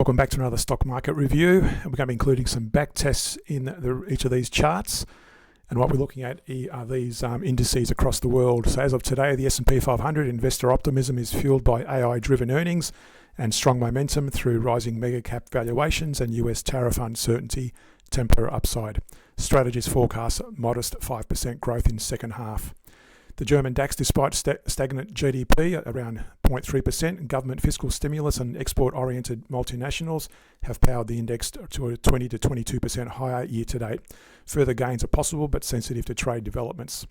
Welcome back to another stock market review. And we're going to be including some back tests in each of these charts. And what we're looking at are these indices across the world. So as of today, the S&P 500 investor optimism is fueled by AI-driven earnings and strong momentum through rising mega cap valuations and US tariff uncertainty temper upside. Strategies forecast modest 5% growth in second half. The German DAX, despite stagnant GDP at around 0.3%, government fiscal stimulus and export-oriented multinationals have powered the index to a 20 to 22% higher year-to-date. Further gains are possible, but sensitive to trade developments.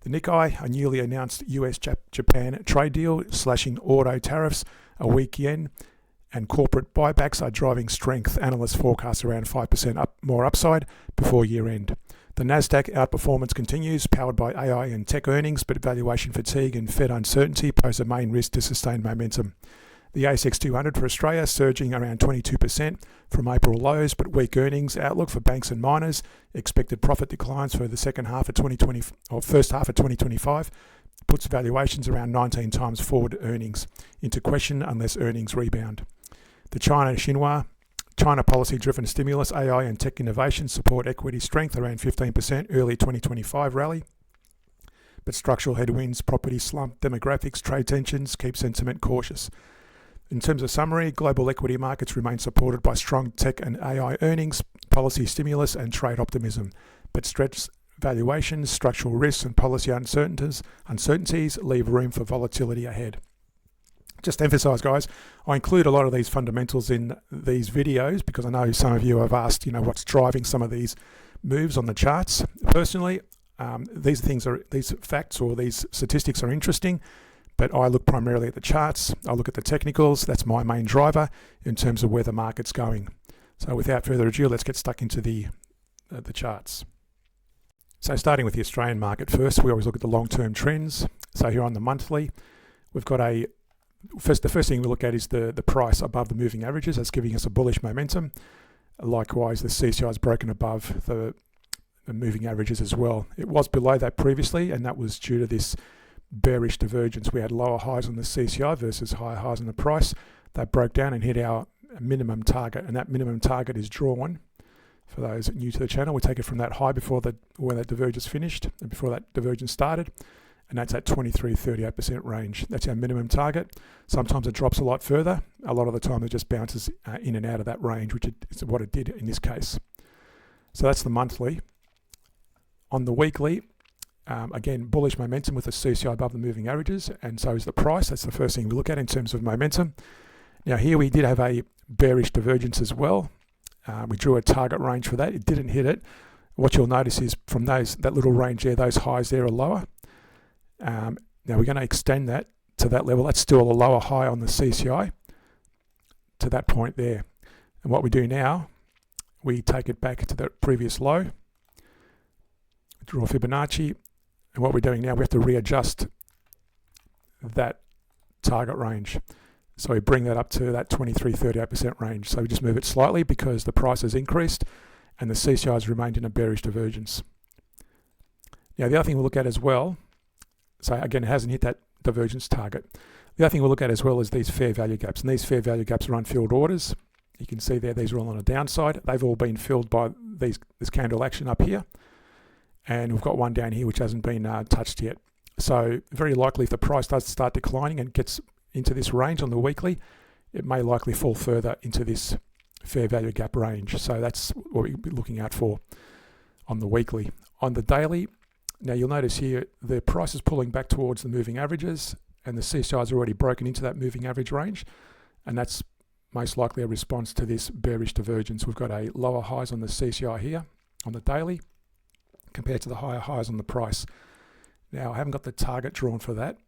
The Nikkei, a newly announced US-Japan trade deal, slashing auto tariffs, a weak yen, and corporate buybacks are driving strength. Analysts forecast around 5% more upside before year-end. The Nasdaq outperformance continues, powered by AI and tech earnings, but valuation fatigue and Fed uncertainty pose a main risk to sustained momentum. The ASX 200 for Australia surging around 22% from April lows, but weak earnings outlook for banks and miners. Expected profit declines for the second half of 2020 or first half of 2025 puts valuations around 19 times forward earnings into question unless earnings rebound. The China policy-driven stimulus, AI and tech innovation support equity strength around 15% early 2025 rally. But structural headwinds, property slump, demographics, trade tensions keep sentiment cautious. In terms of summary, global equity markets remain supported by strong tech and AI earnings, policy stimulus and trade optimism. But stretched valuations, structural risks and policy uncertainties leave room for volatility ahead. Just to emphasize, guys, I include a lot of these fundamentals in these videos because I know some of you have asked, what's driving some of these moves on the charts. Personally, these facts or these statistics are interesting, but I look primarily at the charts. I look at the technicals. That's my main driver in terms of where the market's going. So without further ado, let's get stuck into the charts. So starting with the Australian market first, we always look at the long-term trends. So here on the monthly, we've got the first thing we look at is the price above the moving averages. That's giving us a bullish momentum. Likewise, the CCI is broken above the moving averages as well. It was below that previously, and that was due to this bearish divergence. We had lower highs on the CCI versus higher highs on the price. That broke down and hit our minimum target, and that minimum target is drawn. For those new to the channel, we take it from that high when that divergence finished and before that divergence started. And that's at 23-38% range. That's our minimum target. Sometimes it drops a lot further. A lot of the time it just bounces in and out of that range, which is what it did in this case. So that's the monthly. On the weekly, again, bullish momentum with the CCI above the moving averages, and so is the price. That's the first thing we look at in terms of momentum. Now here we did have a bearish divergence as well. We drew a target range for that. It didn't hit it. What you'll notice is from that little range there, those highs there are lower. Now we're going to extend that to that level. That's still a lower high on the CCI to that point there. And what we do now, we take it back to the previous low, draw Fibonacci, and what we're doing now, we have to readjust that target range. So we bring that up to that 23-38% range. So we just move it slightly because the price has increased and the CCI has remained in a bearish divergence. Now the other thing we'll look at as well, so again, it hasn't hit that divergence target. The other thing we'll look at as well is these fair value gaps. And these fair value gaps are unfilled orders. You can see there, these are all on a downside. They've all been filled by this candle action up here. And we've got one down here which hasn't been touched yet. So very likely if the price does start declining and gets into this range on the weekly, it may likely fall further into this fair value gap range. So that's what we'll be looking out for on the weekly. On the daily, now you'll notice here the price is pulling back towards the moving averages and the CCI has already broken into that moving average range, and that's most likely a response to this bearish divergence. We've got a lower highs on the CCI here on the daily compared to the higher highs on the price. Now I haven't got the target drawn for that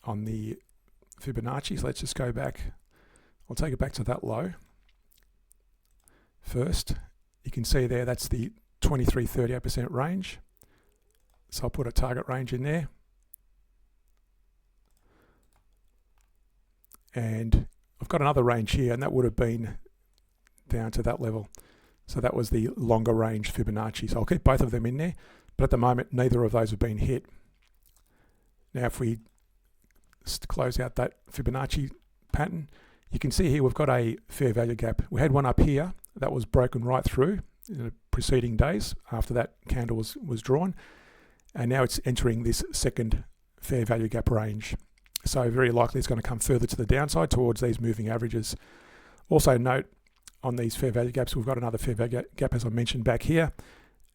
on the Fibonacci, so let's just go back. I'll take it back to that low first. You can see there that's the 23-38% range. So I'll put a target range in there. And I've got another range here, and that would have been down to that level. So that was the longer range Fibonacci. So I'll keep both of them in there, but at the moment, neither of those have been hit. Now, if we close out that Fibonacci pattern, You can see here we've got a fair value gap. We had one up here that was broken right through in the preceding days after that candle was drawn, and now it's entering this second fair value gap range. So very likely it's going to come further to the downside towards these moving averages. Also note on these fair value gaps, we've got another fair value gap, as I mentioned, back here,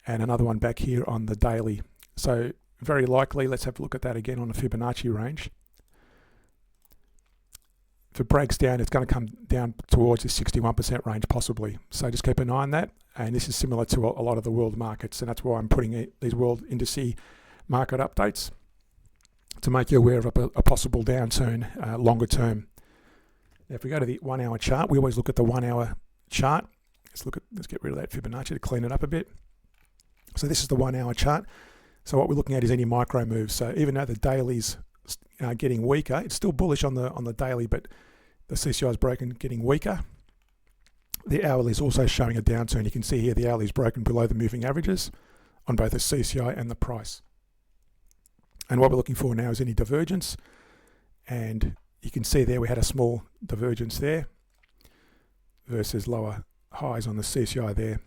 and another one back here on the daily. So very likely, let's have a look at that again on the Fibonacci range. If it breaks down, it's going to come down towards the 61% range possibly. So just keep an eye on that. And this is similar to a lot of the world markets, and that's why I'm putting these world indice market updates to make you aware of a possible downturn longer term. Now, if we go to the 1 hour chart, we always look at the 1 hour chart. Let's get rid of that Fibonacci to clean it up a bit. So this is the 1 hour chart. So what we're looking at is any micro moves. So even though the daily's getting weaker, it's still bullish on the daily, but the CCI is broken, getting weaker. The hourly is also showing a downturn. You can see here the hourly is broken below the moving averages on both the CCI and the price. And what we're looking for now is any divergence. And you can see there we had a small divergence there versus lower highs on the CCI there.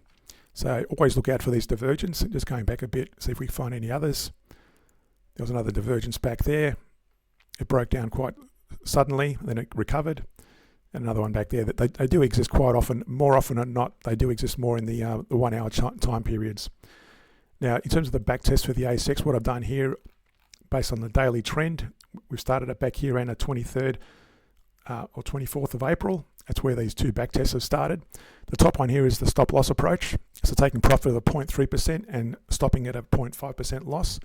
So always look out for these divergences. Just going back a bit, see if we find any others. There was another divergence back there. It broke down quite suddenly, then it recovered. And another one back there. That they do exist quite often. More often than not, they do exist more in the 1 hour time periods. Now, in terms of the back test for the ASX, what I've done here, based on the daily trend, we've started it back here around the 23rd or 24th of April. That's where these two back tests have started. The top one here is the stop loss approach. So taking profit of 0.3% and stopping at a 0.5% loss.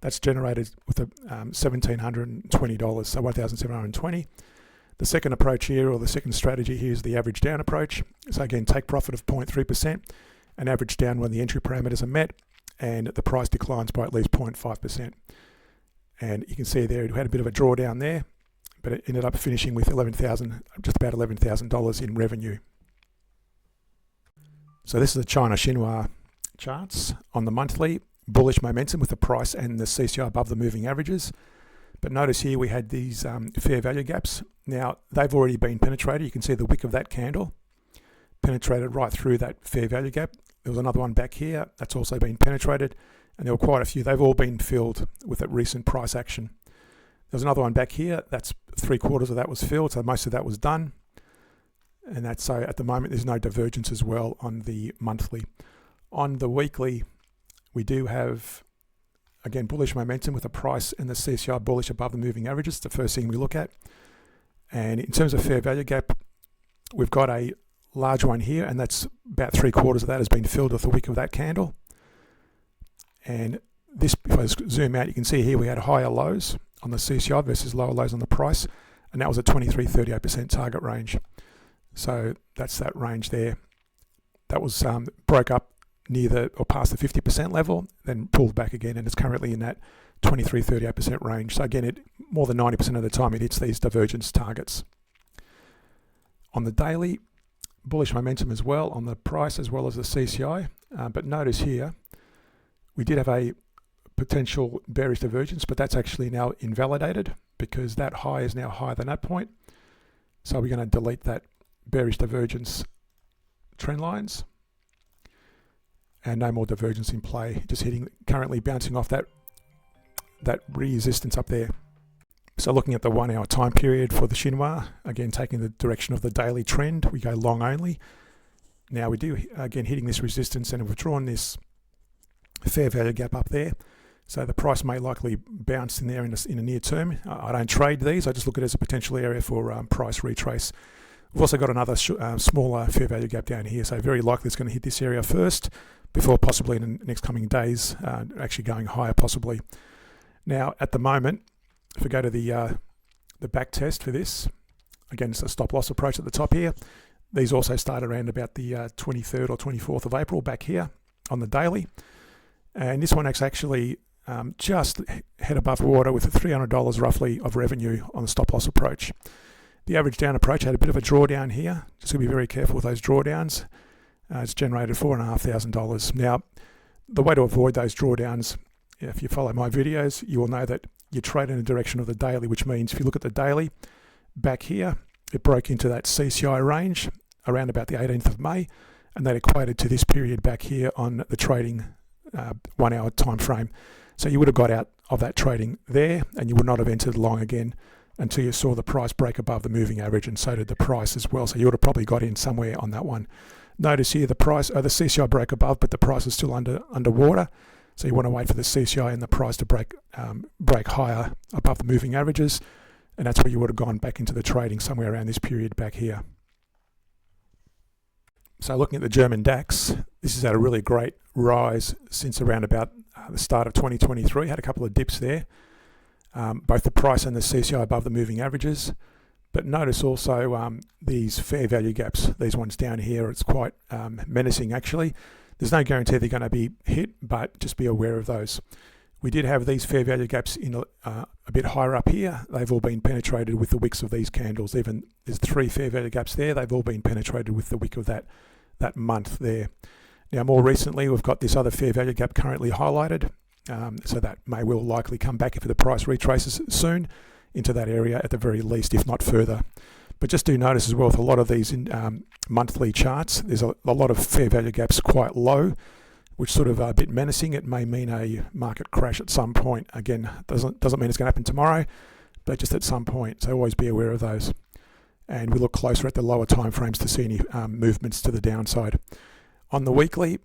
That's generated with a $1,720, so $1,720. The second approach here, or the second strategy here, is the average down approach. So again, take profit of 0.3% and average down when the entry parameters are met and the price declines by at least 0.5%. And you can see there it had a bit of a drawdown there, but it ended up finishing with just about $11,000 in revenue. So this is the China Xinhua charts on the monthly. Bullish momentum with the price and the CCI above the moving averages. But notice here we had these fair value gaps. Now they've already been penetrated. You can see the wick of that candle penetrated right through that fair value gap. There was another one back here that's also been penetrated, and there were quite a few. They've all been filled with that recent price action. There's another one back here. That's 3/4 of that was filled, so most of that was done. And that's so at the moment there's no divergence as well on the monthly. On the weekly, we do have, again, bullish momentum with the price and the CCI bullish above the moving averages. It's the first thing we look at. And in terms of fair value gap, we've got a large one here, and that's about 3/4 of that has been filled with the wick of that candle. And this, if I zoom out, you can see here we had higher lows on the CCI versus lower lows on the price, and that was a 23-38% target range. So that's that range there. That was broke up near or past the 50% level, then pulled back again, and it's currently in that 23-38% range. So again, more than 90% of the time it hits these divergence targets. On the daily, bullish momentum as well on the price as well as the CCI. But notice here, we did have a potential bearish divergence, but that's actually now invalidated because that high is now higher than that point. So we're going to delete that bearish divergence trend lines. And no more divergence in play, just currently bouncing off that resistance up there. So looking at the 1 hour time period for the Xinhua, again taking the direction of the daily trend, we go long only. Now we do, again, hitting this resistance, and we've drawn this fair value gap up there. So the price may likely bounce in there in the near term. I don't trade these, I just look at it as a potential area for price retrace. We've also got another smaller fair value gap down here, so very likely it's going to hit this area first before possibly in the next coming days actually going higher possibly. Now at the moment, if we go to the back test for this, again it's a stop loss approach at the top here. These also start around about the 23rd or 24th of April back here on the daily. And this one actually just head above water with $300 roughly of revenue on the stop loss approach. The average down approach had a bit of a drawdown here. Just going to be very careful with those drawdowns. It's generated $4,500. Now, the way to avoid those drawdowns, if you follow my videos, you will know that you trade in the direction of the daily, which means if you look at the daily back here, it broke into that CCI range around about the 18th of May, and that equated to this period back here on the trading 1 hour time frame. So you would have got out of that trading there, and you would not have entered long again until you saw the price break above the moving average, and so did the price as well. So you would have probably got in somewhere on that one. Notice here the CCI broke above, but the price is still underwater. So you want to wait for the CCI and the price to break higher above the moving averages, and that's where you would have gone back into the trading somewhere around this period back here. So looking at the German DAX, this has had a really great rise since around about the start of 2023. Had a couple of dips there, both the price and the CCI above the moving averages. But notice also these fair value gaps, these ones down here, it's quite menacing actually. There's no guarantee they're going to be hit, but just be aware of those. We did have these fair value gaps in a bit higher up here. They've all been penetrated with the wicks of these candles. Even there's 3 fair value gaps there. They've all been penetrated with the wick of that month there. Now more recently we've got this other fair value gap currently highlighted, so that may well likely come back if the price retraces soon into that area at the very least, if not further. But just do notice as well with a lot of these monthly charts, there's a lot of fair value gaps quite low, which sort of a bit menacing. It may mean a market crash at some point. Again, doesn't mean it's going to happen tomorrow, but just at some point. So always be aware of those. And we look closer at the lower time frames to see any movements to the downside. On the weekly,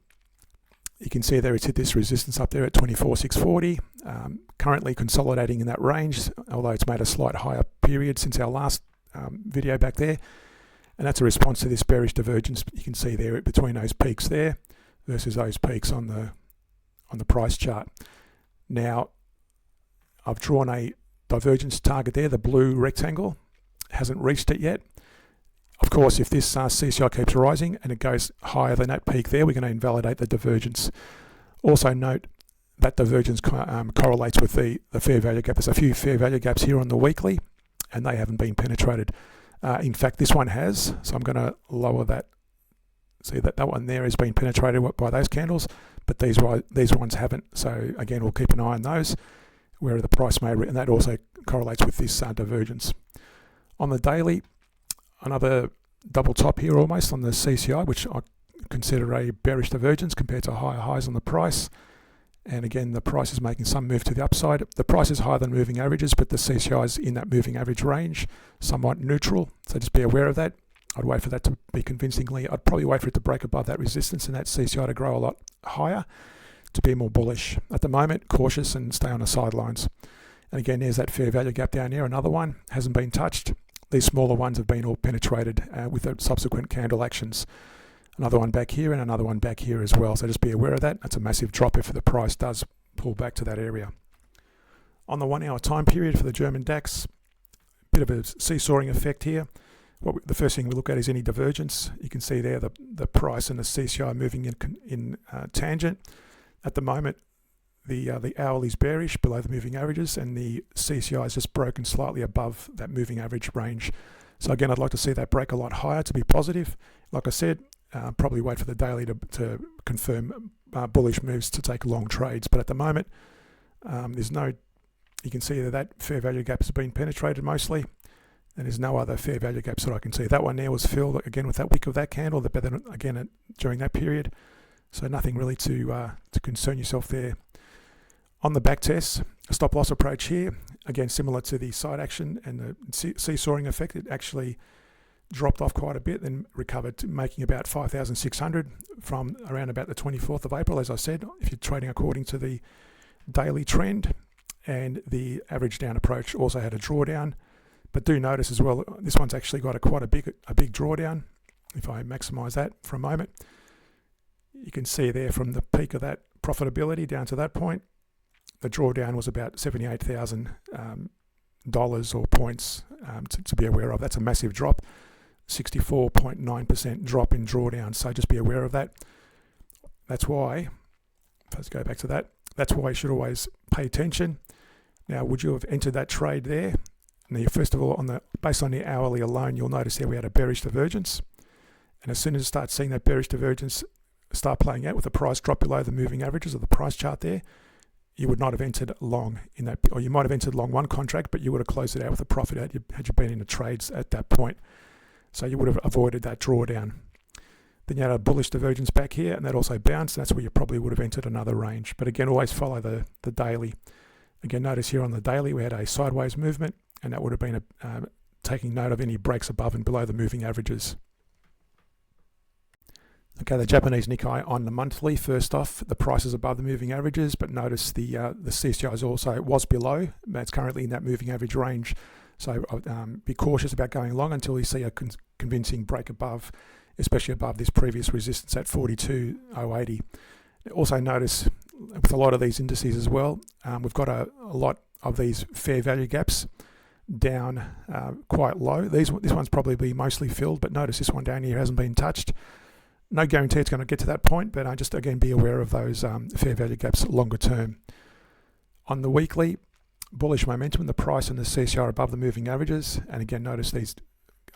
you can see there it's hit this resistance up there at 24,640. Currently consolidating in that range, although it's made a slight higher period since our last video back there. And that's a response to this bearish divergence you can see there between those peaks there versus those peaks on the price chart. Now, I've drawn a divergence target there, the blue rectangle. Hasn't reached it yet. Of course, if this CCI keeps rising and it goes higher than that peak there, we're going to invalidate the divergence. Also note that divergence correlates with the fair value gap. There's a few fair value gaps here on the weekly, and they haven't been penetrated. In fact, this one has, so I'm going to lower that. See that one there has been penetrated by those candles, but these ones haven't. So again, we'll keep an eye on those, where the price may, and that also correlates with this divergence. On the daily, another double top here almost on the CCI, which I consider a bearish divergence compared to higher highs on the price. And again, the price is making some move to the upside. The price is higher than moving averages, but the CCI is in that moving average range, somewhat neutral. So just be aware of that. I'd wait for that to be convincingly. I'd probably wait for it to break above that resistance and that CCI to grow a lot higher to be more bullish. At the moment, cautious and stay on the sidelines. And again, there's that fair value gap down here. Another one hasn't been touched. These smaller ones have been all penetrated with the subsequent candle actions. Another one back here and another one back here as well. So just be aware of that. That's a massive drop if the price does pull back to that area. On the 1 hour time period for the German DAX, bit of a seesawing effect here. The first thing we look at is any divergence. You can see there the price and the CCI moving in tangent. At the moment, the hourly is bearish below the moving averages, and the CCI is just broken slightly above that moving average range. So again, I'd like to see that break a lot higher to be positive. Like I said, probably wait for the daily to confirm bullish moves to take long trades. But at the moment, you can see that fair value gap has been penetrated mostly, and there's no other fair value gaps that I can see. That one there was filled again with that wick of that candle, again during that period. So nothing really to concern yourself there. On the back test, a stop loss approach here, again similar to the side action and the seesawing effect. It actually dropped off quite a bit, then recovered to making about 5,600 from around about the 24th of April. As I said, if you're trading according to the daily trend, and the average down approach also had a drawdown. But do notice as well, this one's actually got quite a big drawdown. If I maximize that for a moment, you can see there from the peak of that profitability down to that point, the drawdown was about $78,000 or points to be aware of. That's a massive drop, 64.9% drop in drawdown. So just be aware of that. That's why, let's go back to that. That's why you should always pay attention. Now, would you have entered that trade there? Now, first of all, based on the hourly alone, you'll notice there we had a bearish divergence. And as soon as you start seeing that bearish divergence start playing out with the price drop below the moving averages of the price chart there, you would not have entered long in that, or you might have entered long one contract, but you would have closed it out with a profit had you been in the trades at that point. So you would have avoided that drawdown. Then you had a bullish divergence back here, and that also bounced. That's where you probably would have entered another range. But again, always follow the daily. Again, notice here on the daily we had a sideways movement, and that would have been taking note of any breaks above and below the moving averages. Okay, the Japanese Nikkei on the monthly, first off, the price is above the moving averages, but notice the CCI is also was below. It's currently in that moving average range. So be cautious about going long until you see a convincing break above, especially above this previous resistance at 42.080. Also notice with a lot of these indices as well, we've got a lot of these fair value gaps down quite low. This one's probably be mostly filled, but notice this one down here hasn't been touched. No guarantee it's going to get to that point, but just again be aware of those fair value gaps longer term. On the weekly, bullish momentum, the price and the CCI are above the moving averages, and again notice these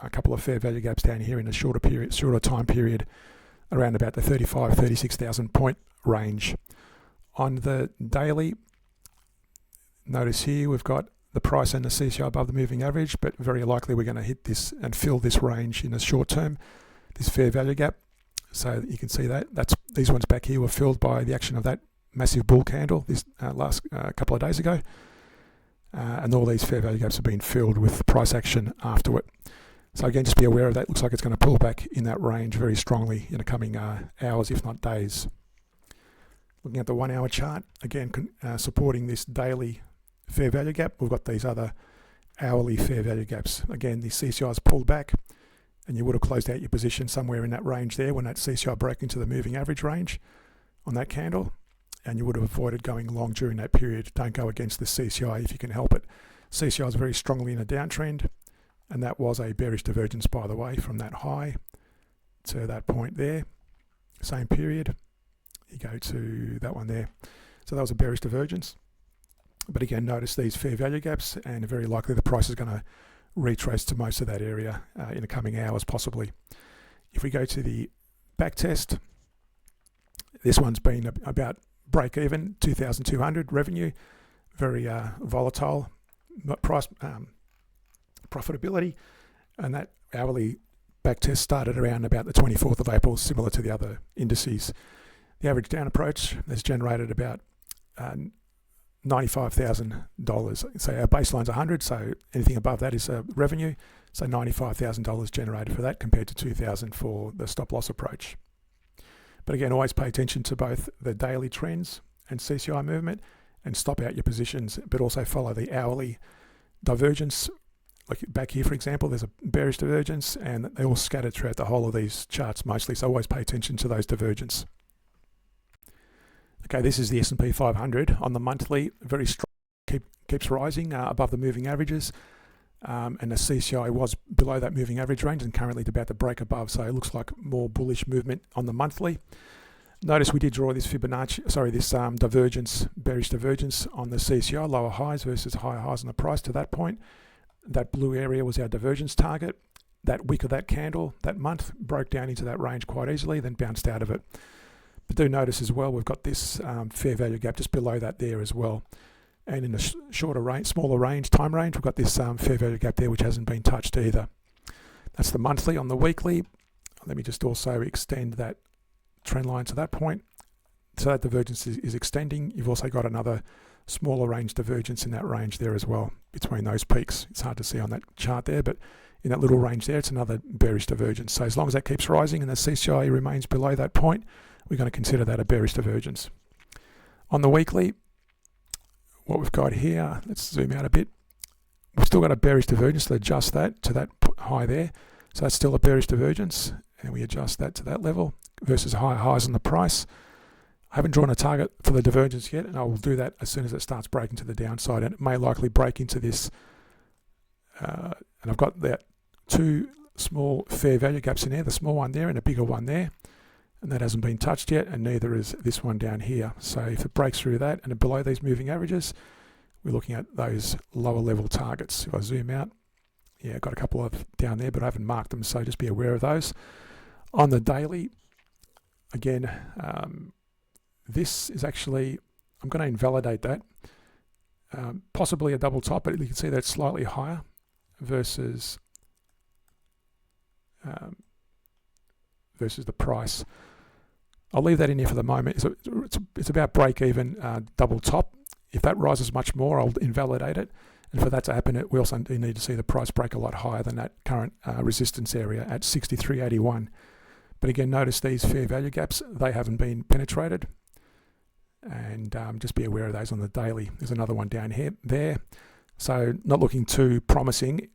a couple of fair value gaps down here in a shorter time period, around about the 36,000 point range. On the daily, notice here we've got the price and the CCI above the moving average, but very likely we're going to hit this and fill this range in the short term, this fair value gap. So you can see these ones back here were filled by the action of that massive bull candle this last couple of days ago, and all these fair value gaps have been filled with price action afterward. So again, just be aware of that. Looks like it's going to pull back in that range very strongly in the coming hours, if not days. Looking at the 1 hour chart, again supporting this daily fair value gap, we've got these other hourly fair value gaps. Again, the CCI has pulled back, and you would have closed out your position somewhere in that range there when that CCI broke into the moving average range on that candle, and you would have avoided going long during that period. Don't go against the CCI if you can help it. CCI is very strongly in a downtrend, and that was a bearish divergence, by the way, from that high to that point there. Same period, you go to that one there. So that was a bearish divergence. But again, notice these fair value gaps, and very likely the price is going to retrace to most of that area in the coming hours, possibly. If we go to the back test, this one's been about break even, 2,200 revenue, very volatile price profitability, and that hourly back test started around about the 24th of April, similar to the other indices. The average down approach has generated about $95,000. So our baseline's 100, so anything above that is revenue. So $95,000 generated for that, compared to 2,000 for the stop loss approach. But again, always pay attention to both the daily trends and CCI movement, and stop out your positions, but also follow the hourly divergence. Like back here, for example, there's a bearish divergence, and they all scattered throughout the whole of these charts mostly. So always pay attention to those divergences. Okay, this is the S&P 500 on the monthly, very strong, keeps rising above the moving averages, and the CCI was below that moving average range and currently about to break above, so it looks like more bullish movement on the monthly. Notice we did draw this divergence, bearish divergence on the CCI, lower highs versus higher highs on the price to that point. That blue area was our divergence target. That wick of that candle, that month, broke down into that range quite easily, then bounced out of it. But do notice as well, we've got this fair value gap just below that there as well. And in the shorter range, smaller range, time range, we've got this fair value gap there, which hasn't been touched either. That's the monthly. On the weekly, let me just also extend that trend line to that point. So that divergence is extending. You've also got another smaller range divergence in that range there as well, between those peaks. It's hard to see on that chart there, but in that little range there, it's another bearish divergence. So as long as that keeps rising and the CCI remains below that point, we're going to consider that a bearish divergence. On the weekly, what we've got here, let's zoom out a bit. We've still got a bearish divergence, so adjust that to that high there. So that's still a bearish divergence, and we adjust that to that level versus higher highs on the price. I haven't drawn a target for the divergence yet, and I will do that as soon as it starts breaking to the downside, and it may likely break into this. And I've got that two small fair value gaps in there, the small one there and a bigger one there. And that hasn't been touched yet, and neither is this one down here. So if it breaks through that and below these moving averages, we're looking at those lower level targets. If I zoom out, yeah, I've got a couple of down there, but I haven't marked them, so just be aware of those. On the daily, again, this is actually I'm going to invalidate that. Possibly a double top, but you can see that's slightly higher versus the price. I'll leave that in here for the moment. It's about break even double top. If that rises much more, I'll invalidate it. And for that to happen, we also need to see the price break a lot higher than that current resistance area at 63.81. But again, notice these fair value gaps, they haven't been penetrated. And just be aware of those on the daily. There's another one down here, there. So not looking too promising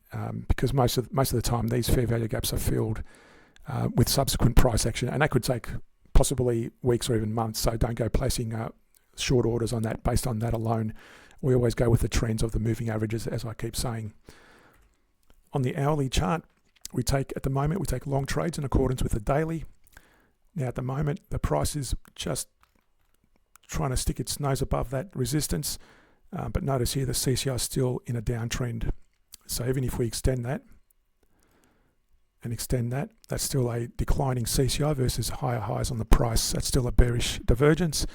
because most of the time these fair value gaps are filled with subsequent price action, and that could take possibly weeks or even months. So don't go placing short orders on that based on that alone. We always go with the trends of the moving averages, as I keep saying. On the hourly chart, at the moment we take long trades in accordance with the daily. Now at the moment the price is just trying to stick its nose above that resistance, but notice here the CCI is still in a downtrend. So even if we extend that, that's still a declining CCI versus higher highs on the price. That's still a bearish divergence,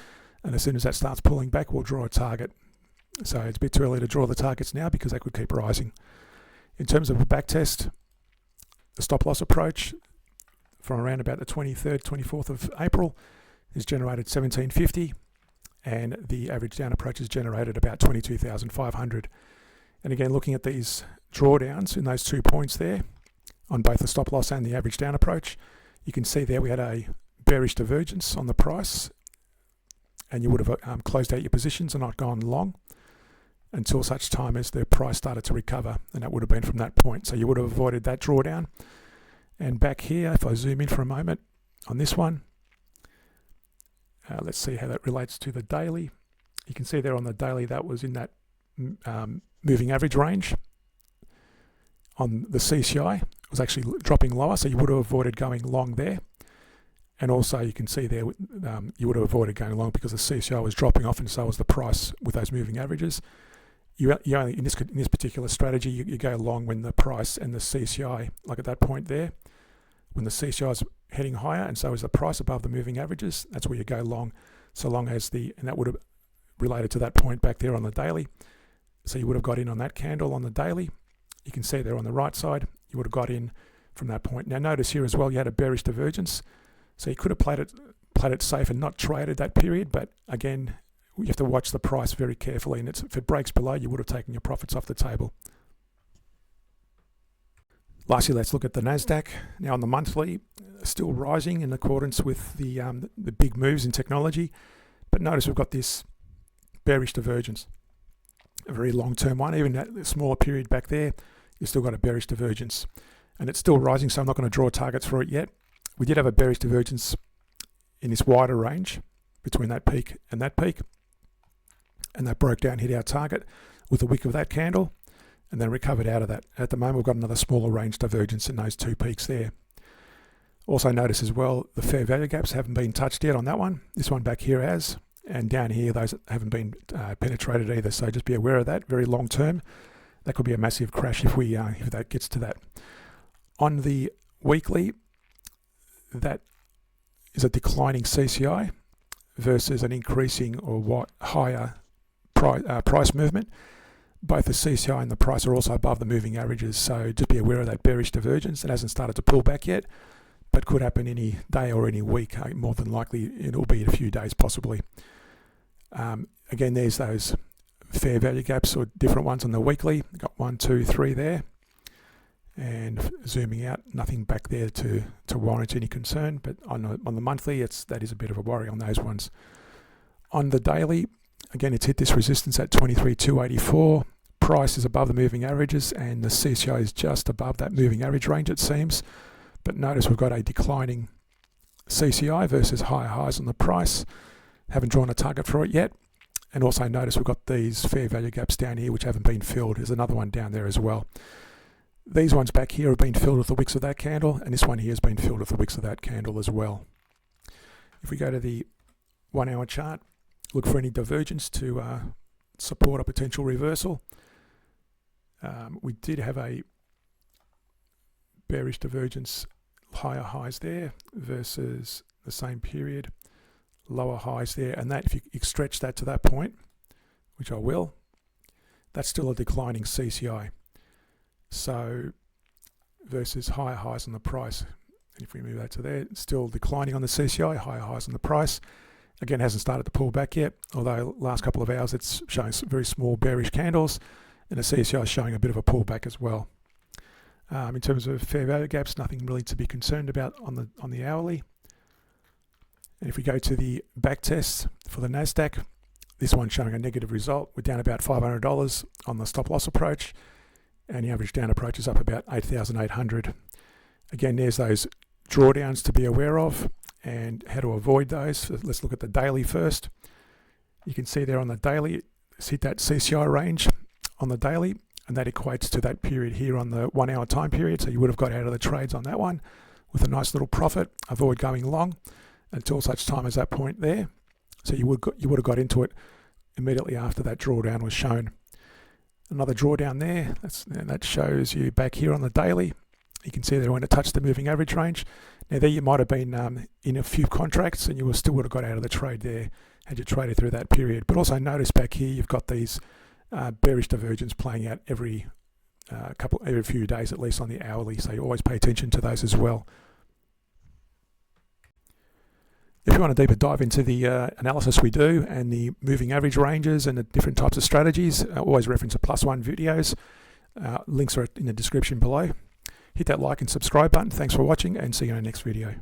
and as soon as that starts pulling back, we'll draw a target. So it's a bit too early to draw the targets now because they could keep rising. In terms of a back test, the stop loss approach from around about the 23rd, 24th of April is generated 1750, and the average down approach is generated about 22,500. And again, looking at these drawdowns in those 2 points there, on both the stop loss and the average down approach, you can see there we had a bearish divergence on the price, and you would have closed out your positions and not gone long until such time as the price started to recover, and that would have been from that point. So you would have avoided that drawdown. And back here, if I zoom in for a moment on this one, let's see how that relates to the daily. You can see there on the daily that was in that moving average range. On the CCI, it was actually dropping lower, so you would have avoided going long there. And also you can see there you would have avoided going long because the CCI was dropping off, and so was the price with those moving averages. You only in this particular strategy, you go long when the price and the CCI, like at that point there, when the CCI is heading higher and so is the price above the moving averages, that's where you go long, so long as and that would have related to that point back there on the daily. So you would have got in on that candle on the daily. You can see there on the right side, you would have got in from that point. Now notice here as well, you had a bearish divergence. So you could have played it safe and not traded that period, but again, you have to watch the price very carefully, and if it breaks below, you would have taken your profits off the table. Lastly, let's look at the NASDAQ. Now on the monthly, still rising in accordance with the big moves in technology, but notice we've got this bearish divergence, a very long-term one. Even that smaller period back there, you've still got a bearish divergence, and it's still rising, so I'm not going to draw targets for it yet. We did have a bearish divergence in this wider range between that peak, and that broke down, hit our target with the wick of that candle, and then recovered out of that. At the moment, we've got another smaller range divergence in those two peaks there. Also notice as well, the fair value gaps haven't been touched yet on that one. This one back here has, and down here, those haven't been penetrated either. So just be aware of that, very long term. That could be a massive crash if that gets to that. On the weekly, that is a declining CCI versus an increasing or higher price movement. Both the CCI and the price are also above the moving averages, so just be aware of that bearish divergence. It hasn't started to pull back yet, but could happen any day or any week. More than likely, it'll be in a few days possibly. Again, there's those fair value gaps or different ones on the weekly. Got 1, 2, 3 there. And zooming out, nothing back there to warrant any concern, but on the monthly, that is a bit of a worry on those ones. On the daily, again, it's hit this resistance at 23,284. Price is above the moving averages, and the CCI is just above that moving average range, it seems. But notice we've got a declining CCI versus higher highs on the price. Haven't drawn a target for it yet. And also notice we've got these fair value gaps down here which haven't been filled. There's another one down there as well. These ones back here have been filled with the wicks of that candle, and this one here has been filled with the wicks of that candle as well. If we go to the 1 hour chart, look for any divergence to support a potential reversal. We did have a bearish divergence, higher highs there versus the same period lower highs there, and that, if you stretch that to that point, which I will, that's still a declining CCI. So versus higher highs on the price. And if we move that to there, it's still declining on the CCI, higher highs on the price. Again, hasn't started to pull back yet, although last couple of hours it's showing some very small bearish candles, and the CCI is showing a bit of a pullback as well. In terms of fair value gaps, nothing really to be concerned about on the hourly. And if we go to the back test for the Nasdaq, this one's showing a negative result. We're down about $500 on the stop loss approach, and the average down approach is up about 8,800. Again, there's those drawdowns to be aware of and how to avoid those. So let's look at the daily first. You can see there on the daily, it's hit that CCI range on the daily, and that equates to that period here on the 1 hour time period. So you would have got out of the trades on that one with a nice little profit. Avoid going long until such time as that point there. So you would have got into it immediately after that drawdown was shown. Another drawdown there, that shows you back here on the daily. You can see there when it touched the moving average range. Now there you might have been in a few contracts, and you still would have got out of the trade there had you traded through that period. But also notice back here you've got these bearish divergence playing out every few days, at least on the hourly. So you always pay attention to those as well. If you want a deeper dive into the analysis we do and the moving average ranges and the different types of strategies, always reference the +1 videos. Links are in the description below. Hit that like and subscribe button. Thanks for watching, and see you in the next video.